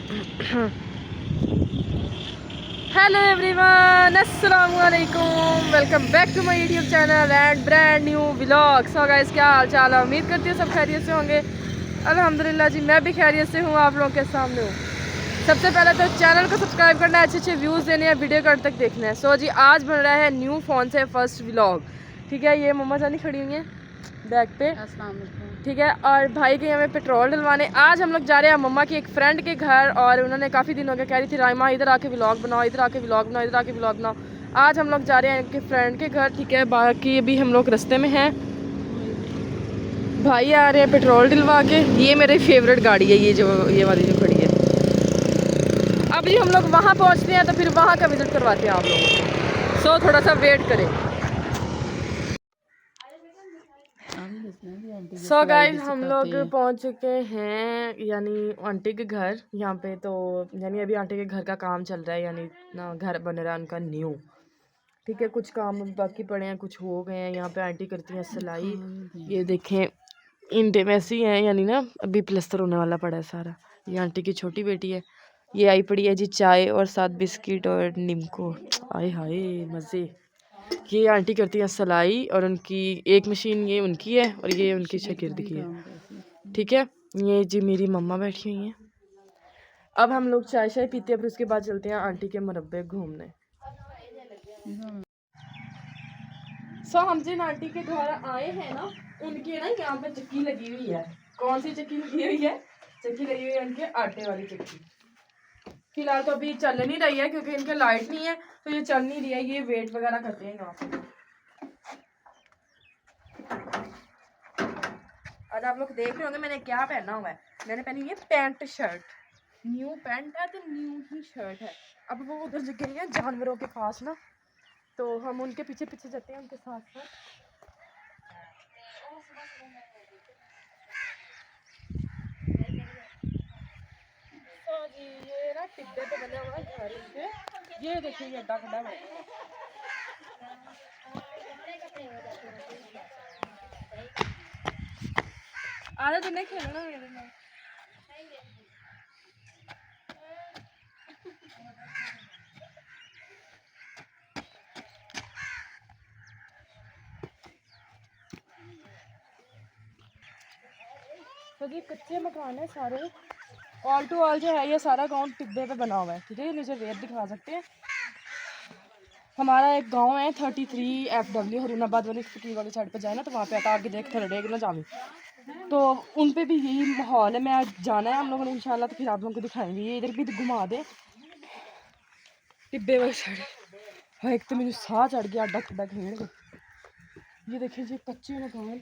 Hello everyone, अस्सलाम वालेकुम। Welcome back to my YouTube channel and brand new vlog. So guys, क्या हाल चाल है? उम्मीद करती हूँ सब खैरियत से होंगे। अल्हम्दुलिल्लाह जी, मैं भी खैरियत से हूँ, आप लोगों के सामने हूँ। सबसे पहले तो चैनल को सब्सक्राइब करना है, अच्छे अच्छे व्यूज़ देने हैं, वीडियो कट तक देखना है। सो जी, आज बन रहा है न्यू फ़ोन से फर्स्ट व्लॉग। ठीक है, ये मम्मा जानी खड़ी हुई हैं बैक पे, ठीक है। और भाई के हमें पेट्रोल डलवाने आज हम लोग जा रहे हैं मम्मा की एक फ्रेंड के घर। और उन्होंने काफ़ी दिन हो गए कह रही थी राइमा इधर आके व्लॉग बनाओ, इधर आके व्लॉग बनाओ, इधर आके व्लॉग बनाओ। आज हम लोग जा रहे हैं इनके फ्रेंड के घर, ठीक है। बाकी अभी हम लोग रास्ते में हैं, भाई आ रहे हैं पेट्रोल डलवा के। ये मेरी फेवरेट गाड़ी है, ये वाली जो खड़ी है। अब जी हम लोग वहाँ पहुँचते हैं तो फिर वहाँ का विज़िट करवाते हैं आप लोगों को। सो थोड़ा सा वेट करें। सो गाइस, हम लोग पहुंच चुके हैं यानी आंटी के घर यहाँ पे। तो यानी अभी आंटी के घर का काम चल रहा है, यानी ना घर बन रहा है उनका न्यू, ठीक है। कुछ काम बाकी पड़े हैं, कुछ हो गए हैं। यहाँ पे आंटी करती हैं सिलाई। ये देखें इंटे वैसी हैं, यानी ना अभी प्लस्तर होने वाला पड़ा है सारा। ये आंटी की छोटी बेटी है। ये आई पड़ी है जी चाय और साथ बिस्किट और निम्को। आए हाय मज़े। ये आंटी करती हैं सिलाई और उनकी एक मशीन ये उनकी है और ये उनकी शागिर्द की है, ठीक है। ये जी मेरी मम्मा बैठी हुई हैं। अब हम लोग चाय शाय पीते हैं, फिर उसके बाद चलते हैं आंटी के मुरब्बे घूमने। हम जिन आंटी के घर आए हैं ना, उनके ना यहाँ पे चक्की लगी हुई है। कौन सी चक्की लगी हुई है? चक्की लगी हुई है उनके आटे वाली चक्की। फिलहाल तो अभी चल नहीं रही है क्योंकि इनके लाइट नहीं है, तो ये चल नहीं रही है। ये वेट वगैरह करते हैं यहाँ पे। और आप लोग देख रहे होंगे मैंने क्या पहना हुआ है। मैंने पहनी हुई है पैंट शर्ट। न्यू पैंट है तो न्यू ही शर्ट है। अब वो उधर गए हैं जानवरों के पास ना, तो हम उनके पीछे पीछे जाते हैं उनके साथ साथ। तो जी ये ना टिब्बे पे बने हुआ है घर इनके। ये देखिए ये अड्डा खड्डा है। आधा दिन नहीं खेलना मेरे में। तो ये कच्चे मकान है सारे। ऑल टू ऑल जो है ये सारा गांव टिब्बे पे बना हुआ है, ठीक है। नीचे रेत दिखा सकते हैं। हमारा एक गांव है 33 FW हरुणाबाद वाली फकीर वाली साइड पे जाए ना, तो वहाँ पे आता आगे देख थोड़ा देख ना जामी। तो उन पे भी यही माहौल है। मैं आज जाना है हम लोगों ने इंशाल्लाह, तो फिर आप लोगों को दिखाएंगे। ये इधर भी घुमा दे टिब्बे वाली साइड। हाँ, एक तो मुझे साह चढ़ गया अड्डा खड्डा खेल के। ये देखिए जी कच्चे मकान,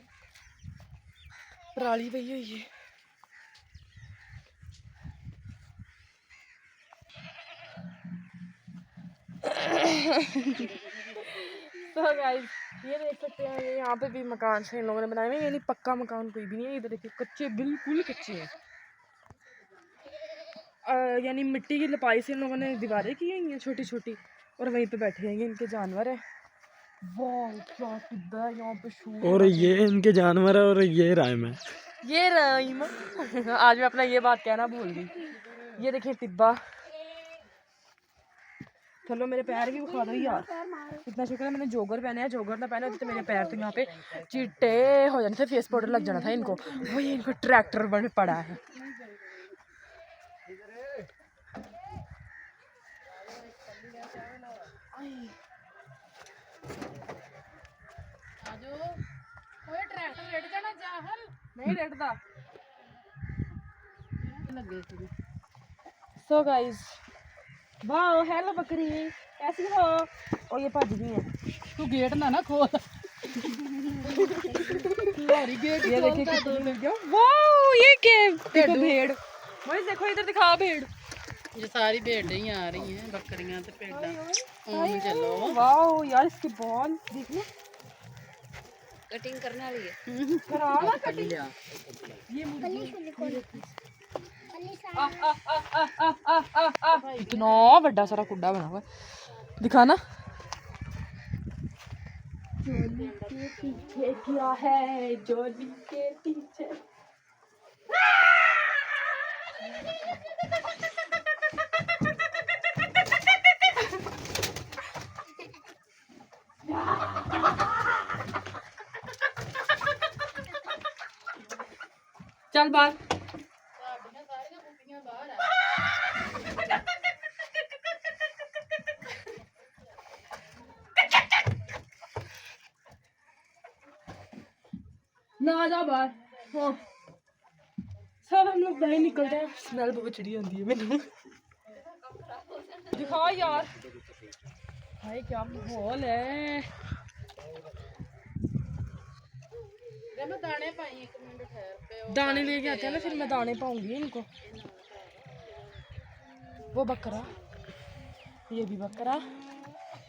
पराली पई हुई है। तो गाइस ये देख सकते हैं, ये यहाँ पे भी मकान से इन लोगों ने बनाए हुए हैं। यानी पक्का मकान कोई भी नहीं है। इधर देखिए कच्चे, बिल्कुल कच्चे हैं। यानी मिट्टी की लिपाई से इन लोगों ने दीवारें की हुई हैं छोटी छोटी, और वहीं पे बैठे हैं। इनके जानवर है। वाह क्या टिब्बा है यहाँ पे। शूट और ये इनके जानवर है और ये राइम है। ये राइम। आज मैं अपना ये बात कहना भूल गई। ये देखिए टिब्बा। चलो मेरे पैर भी उखा दो यार। इतना शुक्र है मैंने जोगर पहने हैं, जोगर ना पहने होते तो मेरे पैर तो यहाँ पे चिट्टे हो जाने थे, फेस पाउडर लग जाना था इनको। वही इनको ट्रैक्टर बन पड़ा है। नहीं रेटदा। सो गाइस, वाओ हेलो बकरी, कैसी हो? और ये भज गई है। तू गेट ना खोल। गेट ये देखिए कितनी मिल गया। वाओ ये क्या? देखो भेड़। वही देखो इधर दिखाओ भेड़। ये सारी भेड़ें ही आ रही हैं, बकरियां तो भेड़ा। चलो वाओ यार इसके बॉल देखना। कटिंग करने वाली है। कराओ ना कटिंग। ये मुर्गी इतना बड़ा सारा कुड्डा बना हुआ है, दिखाना। जोली के पीछे क्या है? जोली के पीछे चल बाहर। ना जा बाहर। हाँ सब हम लोग बाहर निकलते हैं। स्मेल बहुत चिड़ी आती है मैंने। दिखाओ यार भाई क्या माहौल है। मैं दाने पाई 1 मिनट ठहर पे दाने लेके आते हैं ना, फिर मैं दाने पाऊंगी इनको। वो बकरा, ये भी बकरा,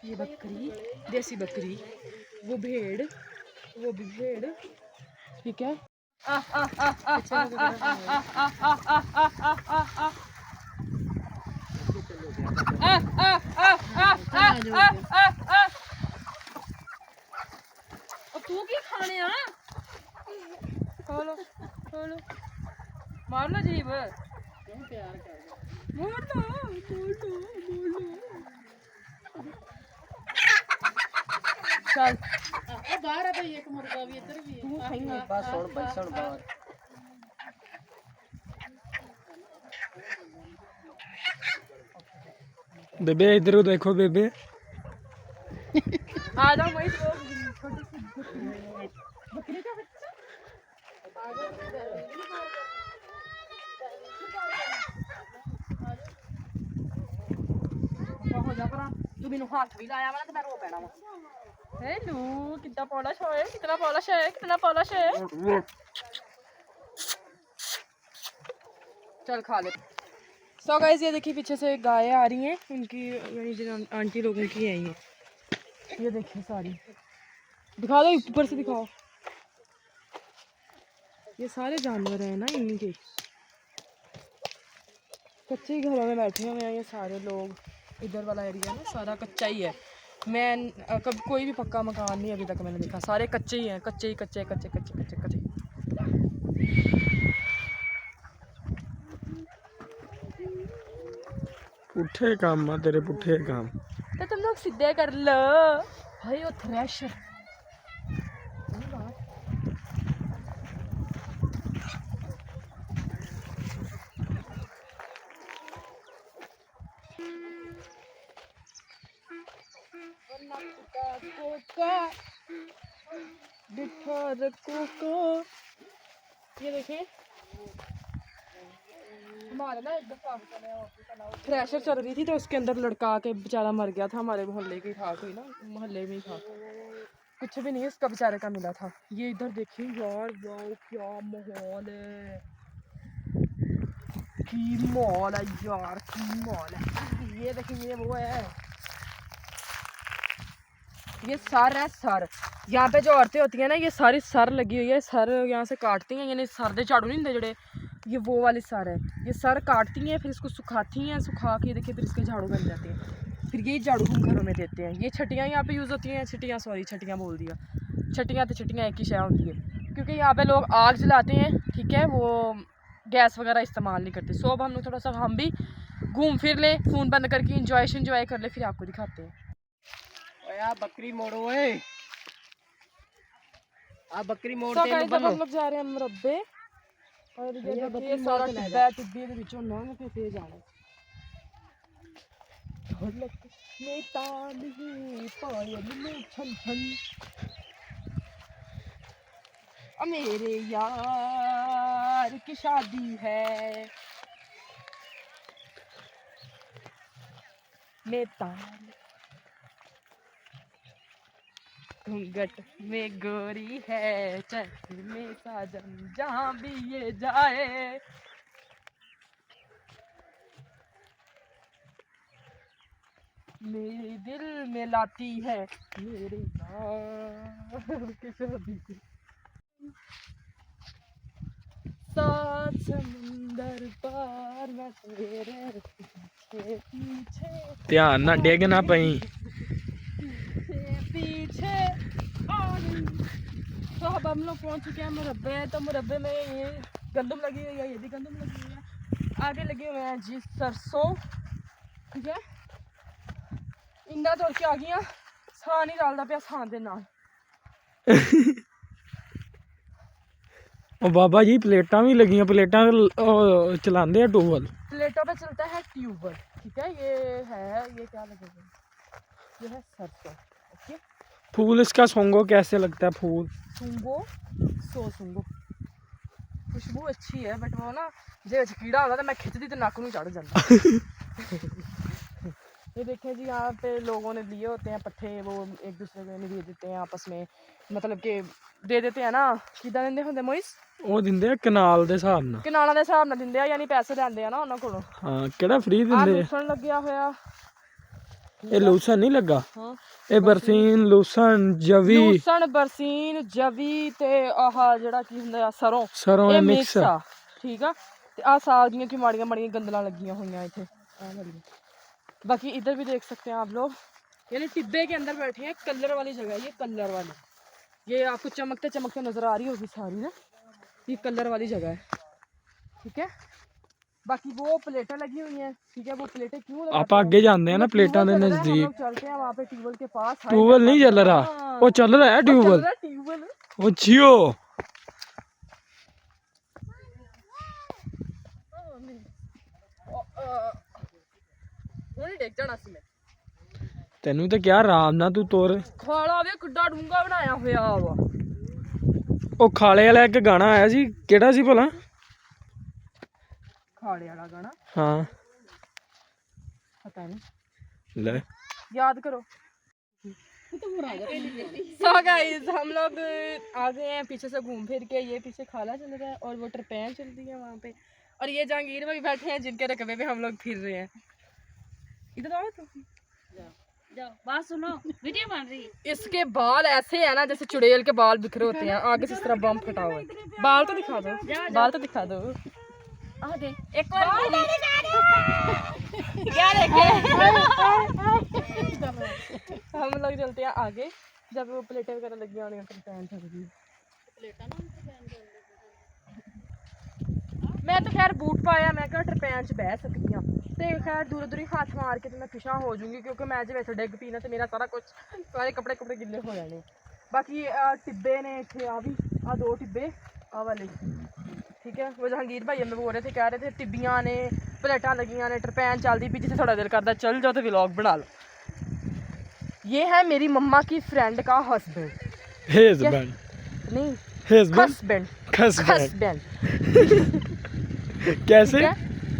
ये बकरी, देसी बकरी, वो भेड़, वो भी भेड़। ठीक है। तू की खाने आ? खोलो खोलो, मार लो जीभ। क्यों प्यार कर मोड़ लो मोड़ लो मोड़ लो। चल बाहर है भाई, एक मुर्गा भी इधर भी है। तू खाएंगे बस छोड़ भाई छोड़ बाहर। बेबे इधर देखो बेबे। आ जाओ वही तो छोटी सी बकरी का बच्चा। हो जा परा, तू मैनू हाथ भी लाया वा तो मैं रो पैना वा। हेलो कितना पॉलिश है, कितना पॉलिश है, कितना पॉलिश है। चल खा ले। सो गाइस ये देखिए पीछे से गायें आ रही हैं, इनकी यानी जिन आंटी लोगों की है ये देखिए सारी। दिखा दो ऊपर से दिखाओ। ये सारे जानवर हैं ना इनके। कच्चे घरों में बैठे हुए हैं ये सारे लोग। इधर वाला एरिया ना सारा कच्चा ही है। मैं कभी कोई भी पक्का मकान नहीं अभी तक मैंने देखा, सारे कच्चे ही हैं, कच्चे ही कच्चे कच्चे कच्चे कच्चे कच्चे। पुठे काम मां तेरे पुठे काम। तो तुम लोग सीधे कर लो भाई। वो थ्रेशर ये देखें हमारे ना एक दफा थ्रेशर चल रही थी तो उसके अंदर लड़का के बेचारा मर गया था। हमारे मोहल्ले के था, कोई ना मोहल्ले में ही था, कुछ भी नहीं है उसका बेचारे का मिला था। ये इधर देखिए यार, वाओ क्या माहौल है, की मॉल है यार, की मॉल है। ये देखिए ये वो है, ये सर है सर। यहाँ पे जो औरतें होती हैं ना ये सारी सर लगी हुई है, सर यहाँ से काटती हैं, यानी सर दे झाड़ू नहीं होंगे जड़े, ये वो वाली सर है। ये सर काटती हैं फिर इसको सुखाती हैं, सुखा के देखिए फिर इसके झाड़ू बन जाते हैं। फिर यही झाड़ू हम घरों में देते हैं। ये छटियाँ यहाँ पे यूज़ होती हैं, छटियाँ सॉरी छटियाँ बोल दिया, छटियाँ तो छटियाँ एक ही शय होती है, क्योंकि यहाँ पे लोग आग जलाते हैं, ठीक है, वो गैस वगैरह इस्तेमाल नहीं करते। सो अब हम लोग थोड़ा सा हम भी घूम फिर लें, फ़ोन बंद करके इंजॉय कर ले, फिर आपको दिखाते हैं। यार बकरी मोड़ो ओए, आप बकरी मोड़ तो के गाइस अब बनो। हम लोग जा रहे हैं मुरब्बे, और ये देखिए सारा टिब्बा टिब्बे दे विचों लंघ के फिर जाना। ढोलक में ताल ही पायल में छन छन, मेरे यार की शादी है, में ताल घूंघट में गोरी है, चल में साजन जहाँ भी ये जाए। मेरे दिल में लाती है मेरे यार की शादी। सात समुंदर पार मैं तेरे पीछे ध्यान ना डेग ना पई। पीछे आ गई। तो अब हम लोग पहुंच चुके हैं मुरब्बे। तो मुरब्बे में ये गंदम लगी हुई है, ये भी गंदम लगी हुई है, आगे लगे हुए हैं जी सरसों, ठीक है। इन्ना तोड़ के आ गई सान ही डालता पिया सान दे नाल। ਉਹ ਬਾਬਾ ਜੀ ਪਲੇਟਾਂ ਵੀ ਲੱਗੀਆਂ ਪਲੇਟਾਂ ਚਲਾਉਂਦੇ ਆ ਟੂਬਲ प्लेटों पे चलता है ट्यूबवेल, ठीक है। ये क्या लगेगा, ये है सरसों, ओके। फूल इसका सोंगो कैसे लगता है फूल सूंगो सूंगो खुशबू अच्छी है, बट वो ना जे कीड़ा होता तो मैं खिंचती तो नाक नूं चढ़ जाता। ये देखें जी, यहाँ पे लोगों ने लिए होते हैं पट्ठे, वो एक दूसरे को नहीं दे देते हैं आपस में, मतलब कि दे देते हैं ना, किदा दिंदे हुंदे मोइस, ਉਹ ਦਿੰਦੇ ਆ ਕਨਾਲ ਦੇ ਹਿਸਾਬ ਨਾਲ ਕਨਾਲਾਂ ਦੇ ਹਿਸਾਬ ਨਾਲ ਦਿੰਦੇ ਆ, ਯਾਨੀ ਪੈਸੇ ਲੈਂਦੇ ਆ ਨਾ ਉਹਨਾਂ ਕੋਲੋਂ। ਹਾਂ ਕਿਹੜਾ ਫ੍ਰੀ ਆ ਦਿੰਦੇ ਆ ਲੂਸਣ ਲੱਗਿਆ ਹੋਇਆ, ਇਹ ਲੂਸਣ ਨਹੀਂ ਲੱਗਾ ਹਾਂ ਇਹ ਬਰਸੀਨ ਲੂਸਣ ਜਵੀ ਲੂਸਣ ਬਰਸੀਨ ਜਵੀ ਤੇ ਆਹ ਜਿਹੜਾ ਕੀ ਹੁੰਦਾ ਆ ਸਰੋਂ ਸਰੋਂ ਇਹ ਇਹ ਮਿਕਸ ਮਿਕਸ ਆ, ਠੀਕ ਆ। ਤੇ ਆ ਸਾਗ ਦੀਆਂ ਕੀ ਮਾੜੀਆਂ ਮਾੜੀਆਂ ਗੰਦਲਾਂ ਲੱਗੀਆਂ ਹੋਈਆਂ ਇੱਥੇ ਆ ਵਾਲੀ। बाकी इधर भी देख सकते हैं आप लोग, यानी टिब्बे के अंदर बैठे हैं, कलर वाली जगह है ये, कलर वाली, ये आपको चमकते चमकते नज़र आ रही होगी सारी ना, ये कलर वाली जगह है, ठीक है। बाकी वो प्लेटें लगी हुई हैं, ठीक है। वो प्लेटें क्यों ਆਪਾਂ ਅੱਗੇ ਜਾਂਦੇ ਆ ਨਾ ਪਲੇਟਾਂ ਦੇ हम ਨਜ਼ਦੀਕ लोग चलते हैं वहाँ पे ट्यूबवेल के पास। ट्यूबवेल नहीं चल रहा वो चल रहा है ट्यूबवेल ट्यूबवेल वो जियो नहीं देख जाना सी मैं ਤੈਨੂੰ ਤਾਂ ਕਿਹਾ ਆਰਾਮ ਨਾਲ ਤੂੰ ਤੁਰ ਖਾਲਾ ਵੇ ਕਿੱਡਾ ਡੂੰਗਾ ਬਣਾਇਆ ਹੋਇਆ ਵਾ। ਉਹ ਖਾਲੇ ਵਾਲਾ ਇੱਕ ਗਾਣਾ ਆਇਆ ਸੀ ਕਿਹੜਾ ਸੀ ਭਲਾ खाड़े वाला गाना ਹਾਂ पता नहीं, ਲੈ याद करो। So guys, हम लोग आ गए हैं पीछे से घूम फिर के, ये पीछे खाला चल रहा है और वो ट्रपैन चल रही है वहाँ पे, और ये जहांगीर भाई बैठे हैं जिनके रकबे पे हम लोग फिर रहे हैं। इधर आओ तो, जाओ बात सुनो, वीडियो बन रही है। इसके बाल ऐसे है ना जैसे चुड़ैल के बाल बिखरे होते हैं, आगे से इस तरह बम फटा हुआ है। बाल तो दिखा दो, बाल तो दिखा दो। आगे एक और क्या देखे हम लोग चलते हैं आगे, जब वो प्लेटें वगैरह लगी होनी ट्रपैन चल रही है। मैं तो खैर बूट पाया, मैं क्या ट्रपैन च बह सकती हाँ, तो खैर दूर दूर ही हाथ मार के तो मैं पिछा हो जाऊंगी, क्योंकि मैं जो वैसे डिग पी ना तो मेरा सारा कुछ सारे कपड़े कपड़े गिले हो जाने। बाकी टिब्बे ने इतने आ भी आ दो टिब्बे आ वाले, ठीक है। वो जहांगीर भाई हमें बोल रहे थे, कह रहे थे टिब्बियाँ ने प्लेटा लगियाँ ने ट्रपैन चलती भी, जिसे थोड़ा दिल करता चल जाओ तो व्लॉग बना लो। ये है मेरी मम्मा की फ्रेंड का हस्बैंड, हस्बैंड नहीं हस्बैंड हस्बैंड कैसे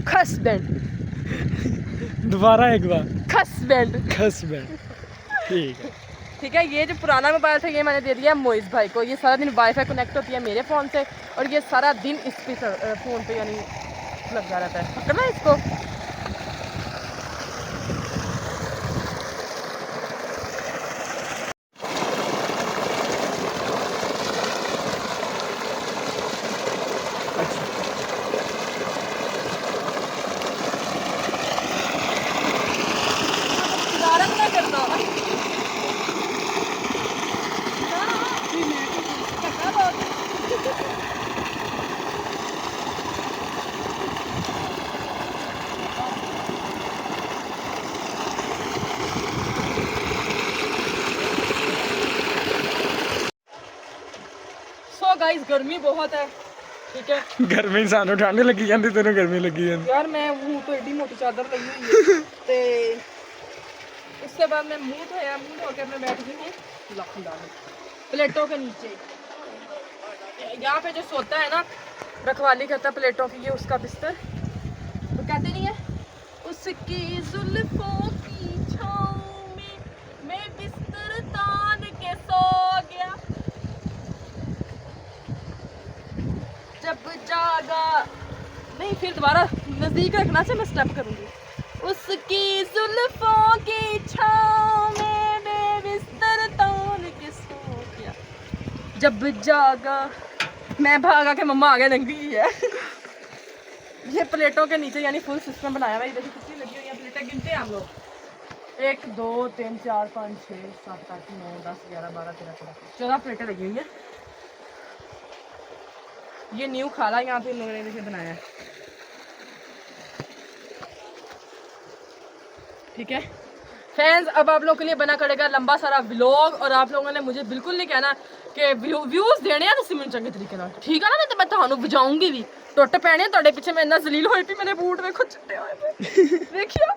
हस्बैंड, दोबारा एक बार हस्बैंड, हस्बैंड ठीक है। ठीक है। ये जो पुराना मोबाइल था ये मैंने दे दिया मोइस भाई को, ये सारा दिन वाईफाई कनेक्ट होती है मेरे फ़ोन से, और ये सारा दिन इस पे फ़ोन पे यानी लगा रहता है। पकड़ना है इसको, शरारत ना करना। सो गाइस गर्मी बहुत है, ठीक है। गर्मी सानू ठंड लगी जाती तेन गर्मी लगी जाती यार मैं मुंह तो एडी मोटी चादर लगी हुई है, ते उसके बाद मैं मुंह धोके अपने बैठ गई हूँ प्लेटों के नीचे। यहाँ पे जो सोता है ना, रखवाली करता प्लेटों की, ये उसका बिस्तर, तो कहते नहीं है उसकी जुल्फों की छाँव में मैं बिस्तर तान के सो गया, जब जागा नहीं, फिर दोबारा नजदीक रखना से मैं स्टेप करूंगी। उसकी जुल्फों की छाँव में मैं बिस्तर तान के सो गया, जब जागा मैं भागा के मम्मा आगे नंगी है। ये प्लेटों के नीचे यानी फुल सिस्टम बनाया हुआ है। देखिए कितनी लगी हुई है प्लेटें, गिनते हैं हम लोग, 1 2 3 4 5 6 7 8 9 10 11 12 13 14 प्लेटें लगी हुई हैं। ये न्यू खाला यहाँ पे इन लोगों ने देखिए बनाया है, ठीक है फ्रेंड्स। अब आप लोगों के लिए बना करेगा लंबा सारा व्लॉग, और आप लोगों ने मुझे बिल्कुल नहीं कहना ਕਿ ਵਿਊਜ਼ ਦੇਣੇ ਆ ਤੁਸੀਂ ਮੈਨੂੰ ਚੰਗੇ ਤਰੀਕੇ ਨਾਲ, ਠੀਕ ਆ ਨਾ? ਨਹੀਂ ਤੇ ਮੈਂ ਤੁਹਾਨੂੰ ਵਜਾਉਂਗੀ ਵੀ, ਟੁੱਟ ਪੈਣੇ ਤੁਹਾਡੇ ਪਿੱਛੇ। ਮੈਂ ਇੰਨਾ ਜ਼ਲੀਲ ਹੋਈ ਪਈ, ਮੇਰੇ ਬੂਟ ਵੇਖੋ ਚਿੱਟੇ ਹੋਏ ਪਏ, ਵੇਖਿਓ।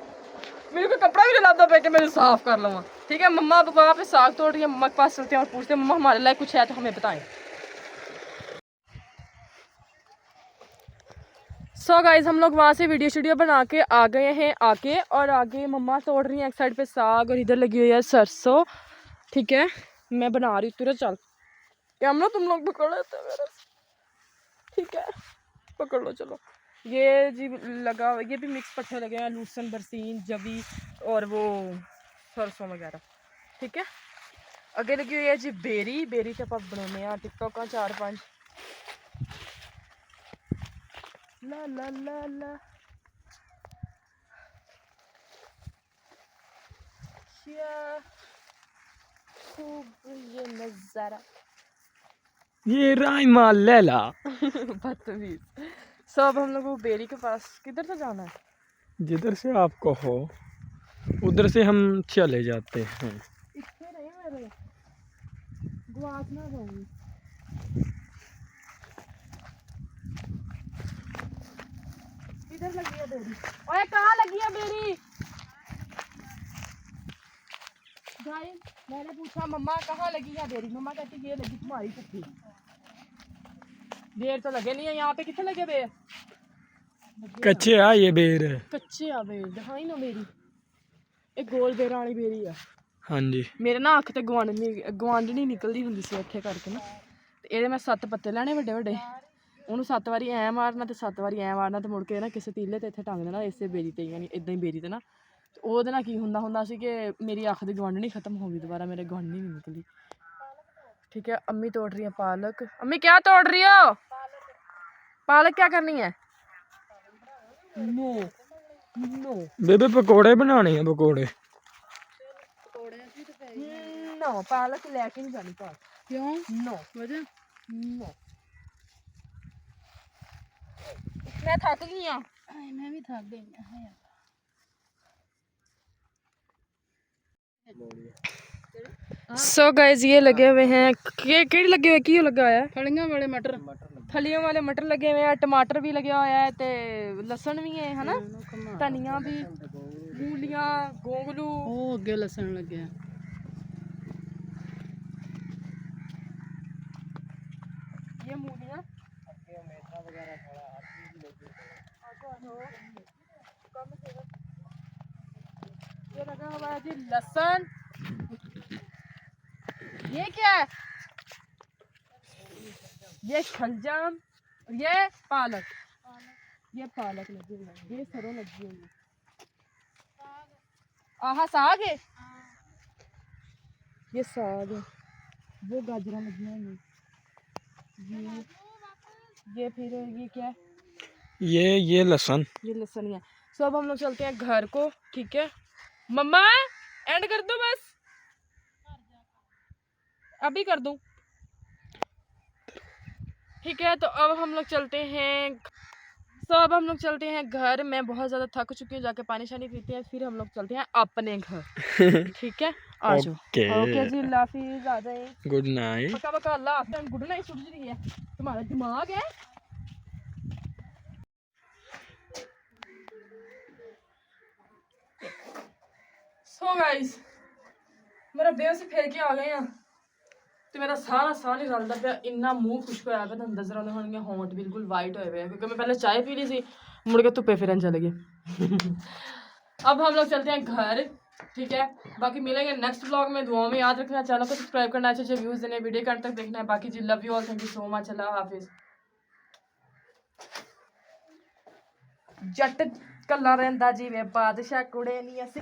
मेरे को कपड़ा भी नहीं लाता पे कि मैं साफ कर लूँ, ठीक है? मम्मा वहाँ पे साग तोड़ रही है, मम्मा के पास चलते हैं और पूछते हैं मम्मा हमारे लायक कुछ है तो हमें बताएं। सो गाइज हम लोग वहाँ से वीडियो बना के आ गए हैं आके, और आगे मम्मा तोड़ रही हैं एक साइड पे साग और इधर लगी हुई है सरसों, ठीक है? मैं बना रही हूँ, तुरंत चल कैमरा तुम लोग पकड़ लेते हो मेरा, ठीक है? पकड़ लो चलो। ये जी लगा, ये भी मिक्स पट्टे लगे हैं, लहसुन, बरसीन, जवी और वो सरसों वगैरह, ठीक है? अगे लगी हुई है जी बेरी, बेरी तो आप बनाने हैं टिकटॉक का 4-5 ला ला ला ला। क्या खूब ये नजारा, ये राइमा लैला। बदतमीज। सो अब हम लोग को बेरी के पास किधर से जाना है? जिधर से आप कहो उधर से हम चले जाते हैं। इतने नहीं मेरे गुआच ना जाऊंगी। इधर लगी है बेरी। ओए कहाँ लगी है बेरी? गाइस मैंने पूछा मम्मा कहाँ लगी है बेरी, मम्मा कहती ये लगी तुम्हारी पुट्ठी। बेर तो लगे नहीं है यहाँ पे, कितने लगे बेर? कच्चे आ ये बेर। कच्चे आ बेर दिखाई ना मेरी, एक गोल बेर वाली बेरी है। हाँ जी। मेरे ना अख ते गवांढनी निकलदी हुंदी सी उत्थे करके ना, ते एहदे मैं 7 पत्ते लैने ਵੱਡੇ ਵੱਡੇ, ਉਹਨੂੰ 7 ਵਾਰੀ ਐ ਮਾਰਨਾ ਤੇ 7 ਵਾਰੀ ਐ ਮਾਰਨਾ ਤੇ ਮੁੜ ਕੇ ਨਾ ਕਿਸੇ ਤੀਲੇ ਤੇ ਇੱਥੇ ਟੰਗ ਦੇਣਾ ਇਸੇ ਬੇਰੀ ਤੇ, ਯਾਨੀ ਇਦਾਂ ਹੀ ਬੇਰੀ ਤੇ ਨਾ। ਤੇ ਉਹਦੇ ਨਾਲ ਕੀ ਹੁੰਦਾ ਸੀ ਕਿ ਮੇਰੀ ਅੱਖ ਦੀ ਗਵਾਂਢਣੀ ਖਤਮ ਹੋ ਗਈ, दोबारा मेरे गवांढनी नहीं निकली, ठीक है? अम्मी तोड़ रही है पालक। अम्मी क्या तोड़ रही हो? पालक क्या करनी है? नो नो बेबे पकोड़े बनाने हैं, पकोड़े। नो पालक लेके नहीं जानी पालक। क्यों? नो वजह? नो मैं थक गई हूँ। मैं भी थक गई हूँ। सो गाइस ये लगे हुए हैं, केड़ी लगे हुए, की लगा है? फलियां वाले मटर, फलियों वाले मटर लगे हुए हैं, टमाटर भी लगे हुआ है ते लसन भी है ना, धनिया भी, मूलियां, गोंगलू। ओ अगे लसन लगे हैं। ये मूलियां ये लगा हुआ है जी लसन। ये क्या है? ये शलजम, ये पालक, ये पालक लगी हुई है, ये सरों लगी हुई है। आहा साग है, ये साग है, वो गाजरा लगी हुई है, ये फिर ये क्या है? ये लहसुन, ये लहसुन ही है। सो अब हम लोग चलते हैं घर को, ठीक है? मम्मा एंड कर दो बस, अभी कर दूं, ठीक है? तो अब हम लोग चलते हैं, अब हम लोग चलते हैं घर। मैं बहुत ज़्यादा थक चुकी हूँ, जाके पानी शानी पीते हैं, फिर हम लोग चलते हैं अपने घर, ठीक है? आ जाओ। ओके जी, अल्लाह हाफिज़, आ जाए। Good night. पक्का पक्का अल्लाह हाफिज़। गुड नाइट सुन रही है, तुम्हारा दिमाग है? सो गाइस मेरा बेव से फेर के आ गए हैं ਤੇ ਮੇਰਾ ਸਾਰਾ ਸਾਹ ਨਹੀਂ ਰਲਦਾ ਪਿਆ, ਇੰਨਾ ਮੂੰਹ ਖੁਸ਼ਕ ਹੋਇਆ ਪਿਆ, ਤੁਹਾਨੂੰ ਨਜ਼ਰ ਆਉਂਦੇ ਹੋਣਗੇ ਹੋਂਠ ਬਿਲਕੁਲ ਵਾਈਟ ਹੋਏ हुए हैं क्योंकि मैं पहले चाय पी ली थी, मुड़ के धुप्पे फिरन चले गए। अब हम लोग चलते हैं घर, ठीक है? बाकी मिलेंगे नेक्स्ट व्लॉग में। दुआओं में याद रखना, चैनल को सब्सक्राइब करना, अच्छे अच्छे व्यूज़ देने, वीडियो कंटेंट तक देखना है। बाकी जी love you all, thank you so much, अल्लाह हाफिज़। जट कल्ला रहिंदा जिवें बादशाह कुड़े नहीं असी